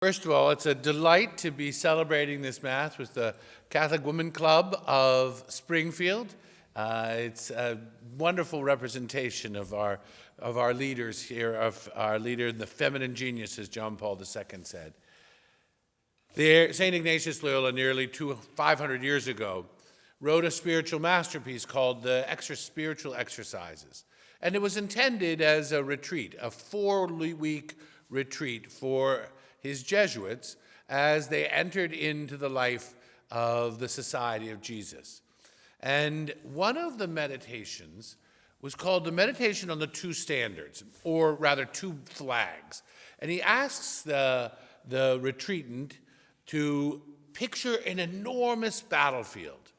First of all, it's a delight to be celebrating this Mass with the Catholic Women Club of Springfield. It's a wonderful representation of our leaders here, of our leader in the feminine genius, as John Paul II said. St. Ignatius Loyola, nearly 500 years ago, wrote a spiritual masterpiece called the Spiritual Exercises. And it was intended as a retreat, a 4-week retreat for his Jesuits as they entered into the life of the Society of Jesus. And one of the meditations was called the Meditation on the Two Standards, or rather two flags. And he asks the retreatant to picture an enormous battlefield.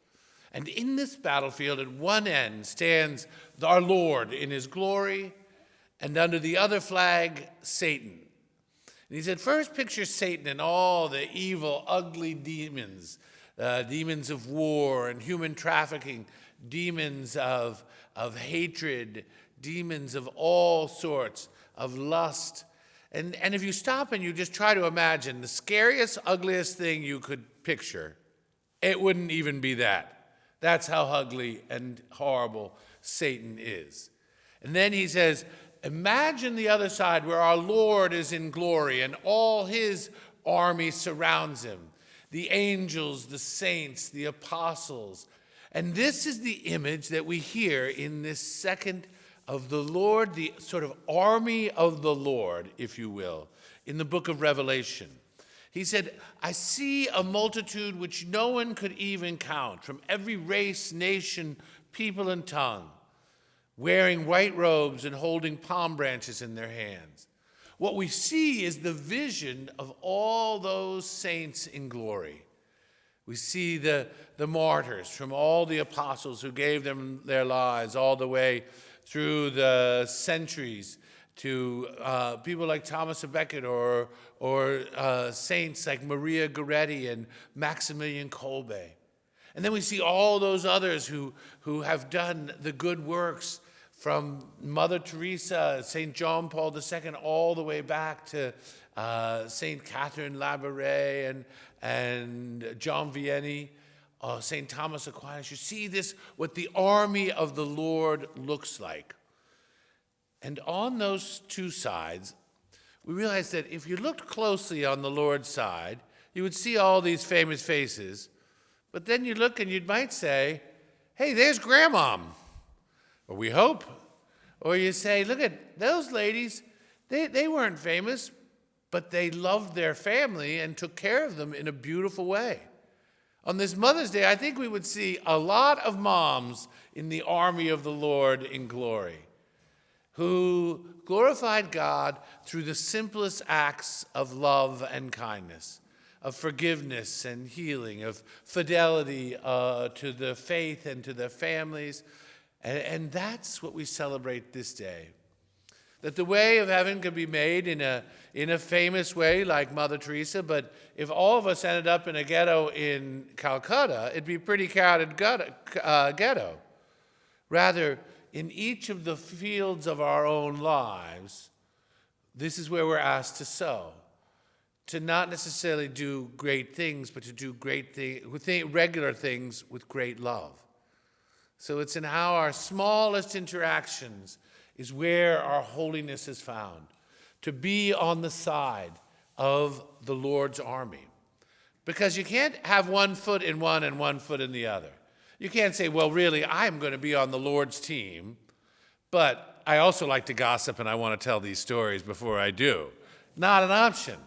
And in this battlefield, at one end stands our Lord in his glory, and under the other flag, Satan. And he said, first picture Satan and all the evil, ugly demons, demons of war and human trafficking, demons of hatred, demons of all sorts, of lust. And if you stop and you just try to imagine the scariest, ugliest thing you could picture, it wouldn't even be that. That's how ugly and horrible Satan is. And then he says, imagine the other side where our Lord is in glory and all his army surrounds him. The angels, the saints, the apostles. And this is the image that we hear in this second of the Lord, the sort of army of the Lord, if you will, in the book of Revelation. He said, I see a multitude which no one could even count, from every race, nation, people, and tongue, wearing white robes and holding palm branches in their hands. What we see is the vision of all those saints in glory. We see the martyrs from all the apostles who gave them their lives all the way through the centuries to people like Thomas of Becket or saints like Maria Goretti and Maximilian Kolbe. And then we see all those others who have done the good works, from Mother Teresa, St. John Paul II, all the way back to St. Catherine Labouré and John Vianney, St. Thomas Aquinas. You see this, what the army of the Lord looks like. And on those two sides, we realize that if you looked closely on the Lord's side, you would see all these famous faces. But then you look and you might say, hey, there's Grandma. Or we hope. Or you say, look at those ladies, they weren't famous, but they loved their family and took care of them in a beautiful way. On this Mother's Day, I think we would see a lot of moms in the army of the Lord in glory, who glorified God through the simplest acts of love and kindness, of forgiveness and healing, of fidelity to the faith and to their families. And that's what we celebrate this day. That the way of heaven could be made in a famous way like Mother Teresa, but if all of us ended up in a ghetto in Calcutta, it'd be a pretty crowded ghetto. Rather, in each of the fields of our own lives, this is where we're asked to sow. To not necessarily do great things, but to do regular things with great love. So it's in how our smallest interactions is where our holiness is found. To be on the side of the Lord's army. Because you can't have one foot in one and one foot in the other. You can't say, well, really, I'm going to be on the Lord's team, but I also like to gossip and I want to tell these stories before I do. Not an option.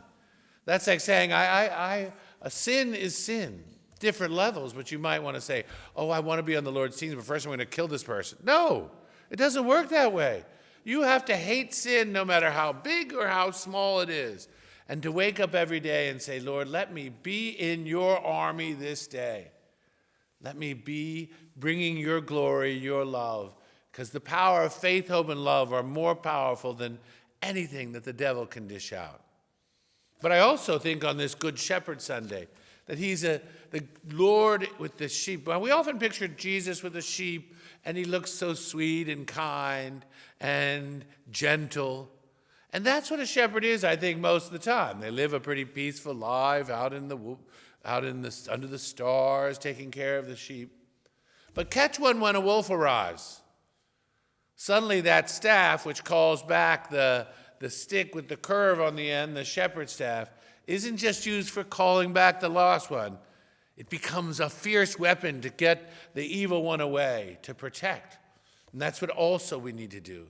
That's like saying, a sin is sin. Different levels, but you might want to say, oh, I want to be on the Lord's team, but first I'm going to kill this person. No, it doesn't work that way. You have to hate sin no matter how big or how small it is, and to wake up every day and say, Lord, let me be in your army this day. Let me be bringing your glory, your love, because the power of faith, hope, and love are more powerful than anything that the devil can dish out. But I also think on this Good Shepherd Sunday, that he's the Lord with the sheep. Well, we often picture Jesus with the sheep, and he looks so sweet and kind and gentle. And that's what a shepherd is, I think, most of the time. They live a pretty peaceful life under the stars, taking care of the sheep. But catch one when a wolf arrives. Suddenly that staff, which calls back the stick with the curve on the end, the shepherd's staff, isn't just used for calling back the lost one. It becomes a fierce weapon to get the evil one away, to protect. And that's what also we need to do,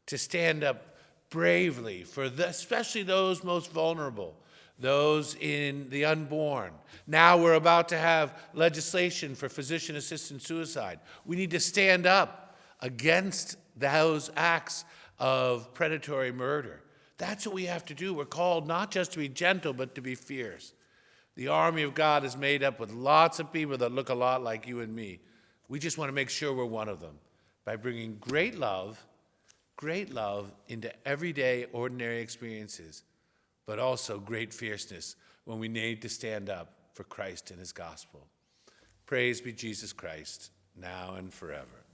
to stand up bravely for especially those most vulnerable, those in the unborn. Now we're about to have legislation for physician-assisted suicide. We need to stand up against those acts of predatory murder. That's what we have to do. We're called not just to be gentle, but to be fierce. The army of God is made up with lots of people that look a lot like you and me. We just want to make sure we're one of them by bringing great love into everyday, ordinary experiences, but also great fierceness when we need to stand up for Christ and his gospel. Praise be Jesus Christ, now and forever.